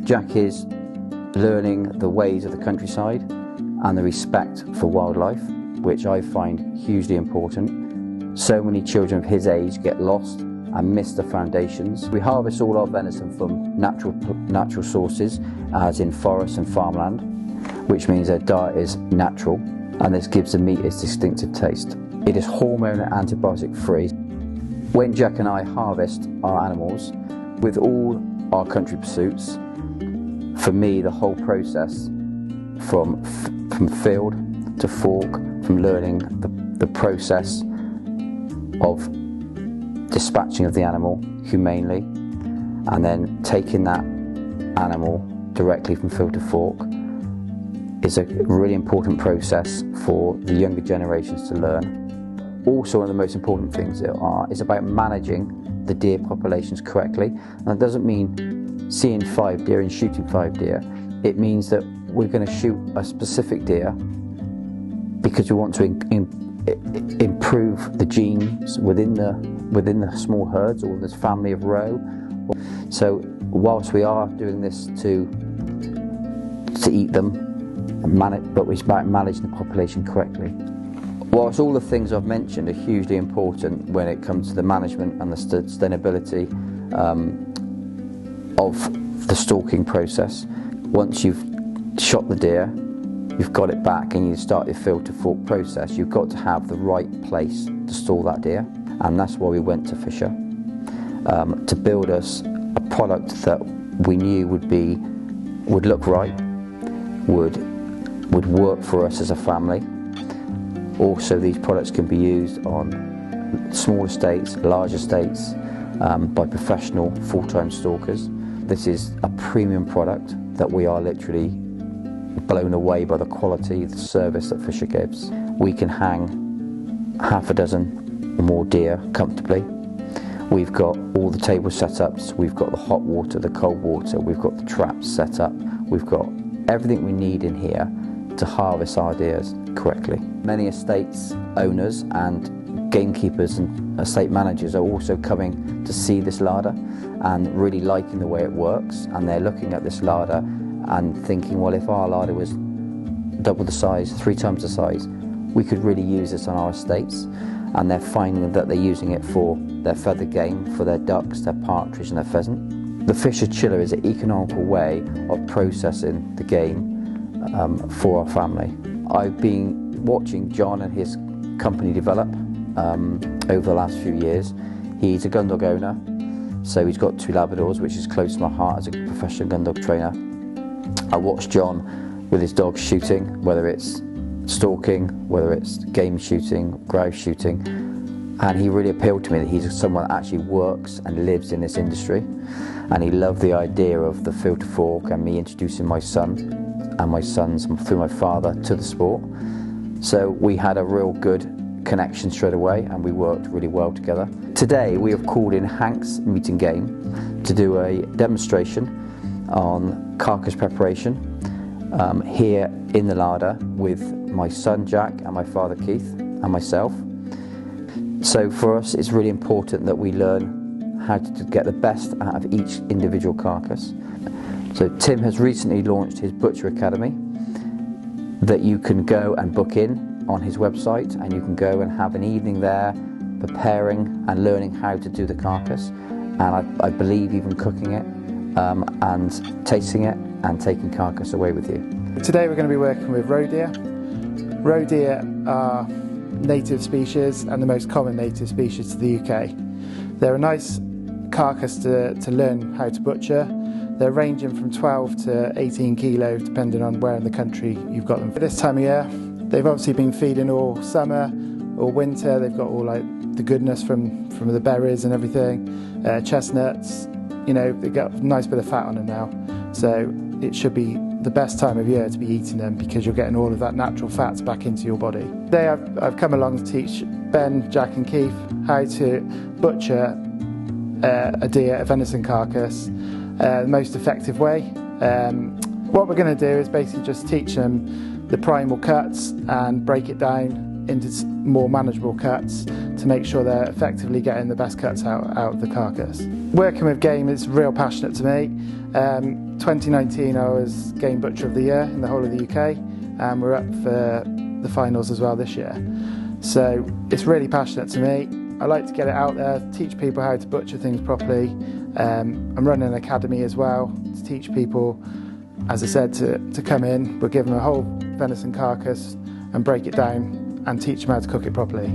Jack is learning the ways of the countryside and the respect for wildlife, which I find hugely important. So many children of his age get lost and miss the foundations. We harvest all our venison from natural sources, as in forest and farmland, which means their diet is natural, and this gives the meat its distinctive taste. It is hormone and antibiotic free. When Jack and I harvest our animals, with all our country pursuits, for me the whole process from field to fork, from learning the process of dispatching of the animal humanely and then taking that animal directly from field to fork is a really important process for the younger generations to learn. Also, one of the most important things is about managing the deer populations correctly. And that doesn't mean seeing 5 deer and shooting 5 deer. It means that we're going to shoot a specific deer because we want to improve the genes within the small herds or this family of roe. So whilst we are doing this to eat them, but it's about managing the population correctly. Whilst all the things I've mentioned are hugely important when it comes to the management and the sustainability of the stalking process, once you've shot the deer, you've got it back and you start your field to fork process, you've got to have the right place to stall that deer, and that's why we went to Fisher, to build us a product that we knew would look right, would work for us as a family. Also, these products can be used on small estates, large estates, by professional full-time stalkers. This is a premium product that we are literally blown away by the quality, the service that Fisher gives. We can hang half a dozen or more deer comfortably. We've got all the table setups, we've got the hot water, the cold water, we've got the traps set up, we've got everything we need in here to harvest our deer correctly. Many estates owners and gamekeepers and estate managers are also coming to see this larder and really liking the way it works, and they're looking at this larder and thinking, well, if our larder was double the size, 3 times the size, we could really use this on our estates. And they're finding that they're using it for their feathered game, for their ducks, their partridge and their pheasant. The Fisher chiller is an economical way of processing the game for our family. I've been watching John and his company develop over the last few years. He's a gun dog owner, so he's got 2 Labradors, which is close to my heart as a professional gun dog trainer. I watched John with his dogs shooting, whether it's stalking, whether it's game shooting, grouse shooting, and he really appealed to me that he's someone that actually works and lives in this industry, and he loved the idea of the field to fork and me introducing my son and my sons through my father to the sport. So we had a real good connection straight away and we worked really well together. Today we have called in Hank's Meat and Game to do a demonstration on carcass preparation here in the larder with my son Jack and my father Keith and myself. So for us it's really important that we learn how to get the best out of each individual carcass. So Tim has recently launched his Butcher Academy that you can go and book in on his website, and you can go and have an evening there preparing and learning how to do the carcass, and I believe even cooking it and tasting it and taking carcass away with you. Today we're going to be working with roe deer. Roe deer are native species and the most common native species to the UK. They're a nice carcass to learn how to butcher. They're ranging from 12 to 18 kilos depending on where in the country you've got them. This time of year, they've obviously been feeding all summer, all winter. They've got all like the goodness from the berries and everything, chestnuts. You know, they got a nice bit of fat on them now. So it should be the best time of year to be eating them because you're getting all of that natural fats back into your body. Today I've come along to teach Ben, Jack and Keith how to butcher a deer, a venison carcass, the most effective way. What we're going to do is basically just teach them the primal cuts and break it down into more manageable cuts to make sure they're effectively getting the best cuts out of the carcass. Working with game is real passionate to me. 2019 I was Game Butcher of the Year in the whole of the UK, and we're up for the finals as well this year. So it's really passionate to me. I like to get it out there, teach people how to butcher things properly. I'm running an academy as well to teach people, as I said, to come in. We'll give them a whole venison carcass and break it down and teach them how to cook it properly.